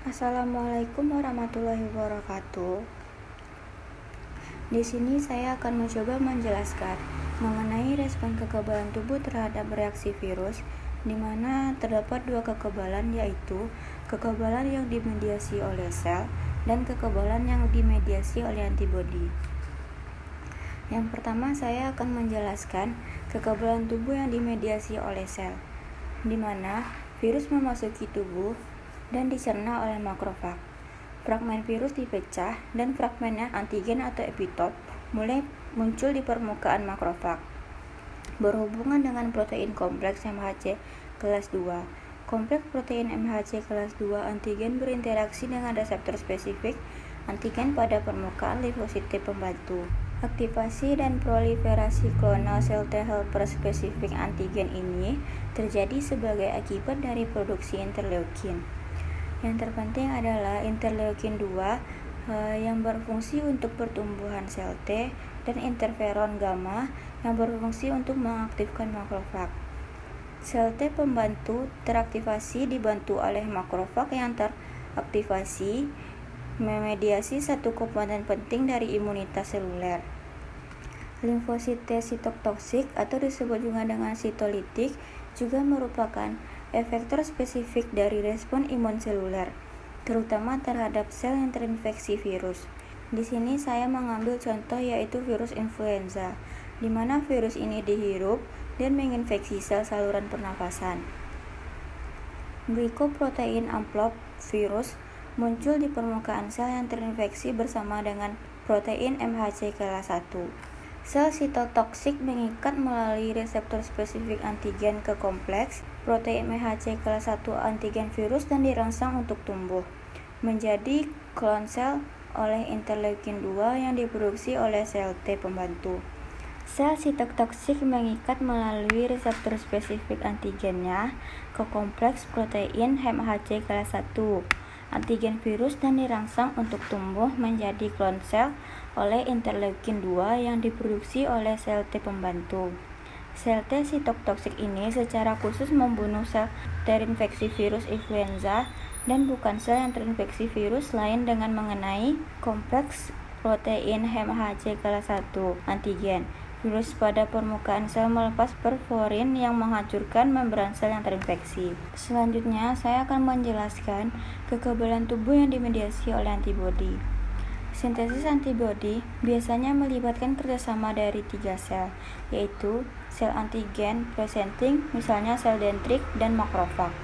Assalamualaikum warahmatullahi wabarakatuh. Di sini saya akan mencoba menjelaskan mengenai respon kekebalan tubuh terhadap reaksi virus, di mana terdapat dua kekebalan, yaitu kekebalan yang dimediasi oleh sel dan kekebalan yang dimediasi oleh antibodi. Yang pertama, saya akan menjelaskan kekebalan tubuh yang dimediasi oleh sel, di mana virus memasuki tubuh dan dicerna oleh makrofag. Fragmen virus dipecah dan fragmen antigen atau epitop mulai muncul di permukaan makrofag. Berhubungan dengan protein kompleks MHC kelas 2. Kompleks protein MHC kelas 2 antigen berinteraksi dengan reseptor spesifik antigen pada permukaan limfosit T pembantu. Aktivasi dan proliferasi klonal sel T helper spesifik antigen ini terjadi sebagai akibat dari produksi interleukin. Yang terpenting adalah interleukin 2 yang berfungsi untuk pertumbuhan sel T dan interferon gamma yang berfungsi untuk mengaktifkan makrofag. Sel T pembantu teraktivasi dibantu oleh makrofag yang teraktivasi memediasi satu komponen penting dari imunitas seluler. Limfosit T sitotoksik atau disebut juga dengan sitolitik juga merupakan efektor spesifik dari respon imun seluler, terutama terhadap sel yang terinfeksi virus. Di sini saya mengambil contoh yaitu virus influenza, di mana virus ini dihirup dan menginfeksi sel saluran pernafasan. Glikoprotein amplop virus muncul di permukaan sel yang terinfeksi bersama dengan protein MHC kelas 1. Sel sitotoksik mengikat melalui reseptor spesifik antigen ke kompleks protein MHC kelas 1 antigen virus dan dirangsang untuk tumbuh menjadi klon sel oleh interleukin 2 yang diproduksi oleh sel T pembantu. Sel sitotoksik mengikat melalui reseptor spesifik antigennya ke kompleks protein MHC kelas 1 antigen virus dan dirangsang untuk tumbuh menjadi klon sel oleh interleukin 2 yang diproduksi oleh sel T pembantu. Sel T sitotoksik ini secara khusus membunuh sel terinfeksi virus influenza dan bukan sel yang terinfeksi virus lain dengan mengenai kompleks protein MHC kelas 1 antigen virus pada permukaan sel melepas perforin yang menghancurkan membran sel yang terinfeksi. Selanjutnya, saya akan menjelaskan kekebalan tubuh yang dimediasi oleh antibodi. Sintesis antibodi biasanya melibatkan kerjasama dari 3 sel, yaitu sel antigen presenting, misalnya sel dendrit dan makrofag,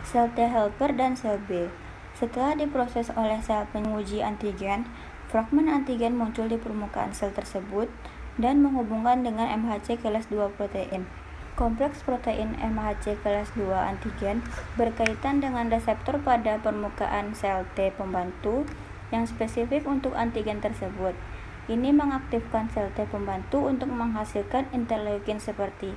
sel T helper, dan sel B. Setelah diproses oleh sel penguji antigen, fragmen antigen muncul di permukaan sel tersebut dan menghubungkan dengan MHC kelas 2 protein. Kompleks protein MHC kelas 2 antigen berkaitan dengan reseptor pada permukaan sel T pembantu yang spesifik untuk antigen tersebut. Ini mengaktifkan sel T pembantu untuk menghasilkan interleukin seperti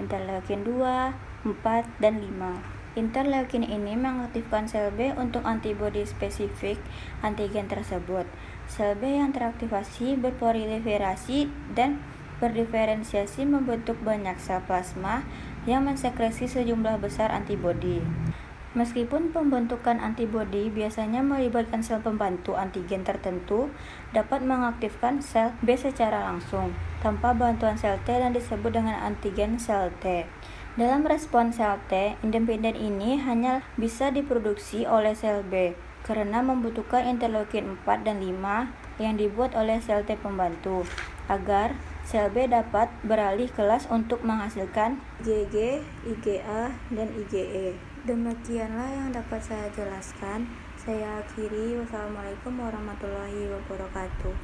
interleukin 2, 4, dan 5. Interleukin ini mengaktifkan sel B untuk antibodi spesifik antigen tersebut. Sel B yang teraktivasi berproliferasi dan berdiferensiasi membentuk banyak sel plasma yang mensekresi sejumlah besar antibodi. Meskipun pembentukan antibodi biasanya melibatkan sel pembantu antigen tertentu, dapat mengaktifkan sel B secara langsung tanpa bantuan sel T dan disebut dengan antigen sel T. Dalam respon sel T, independen ini hanya bisa diproduksi oleh sel B karena membutuhkan interleukin 4 dan 5 yang dibuat oleh sel T pembantu agar sel B dapat beralih kelas untuk menghasilkan IgG, IgA, dan IgE. Demikianlah yang dapat saya jelaskan. Saya akhiri. Wassalamualaikum warahmatullahi wabarakatuh.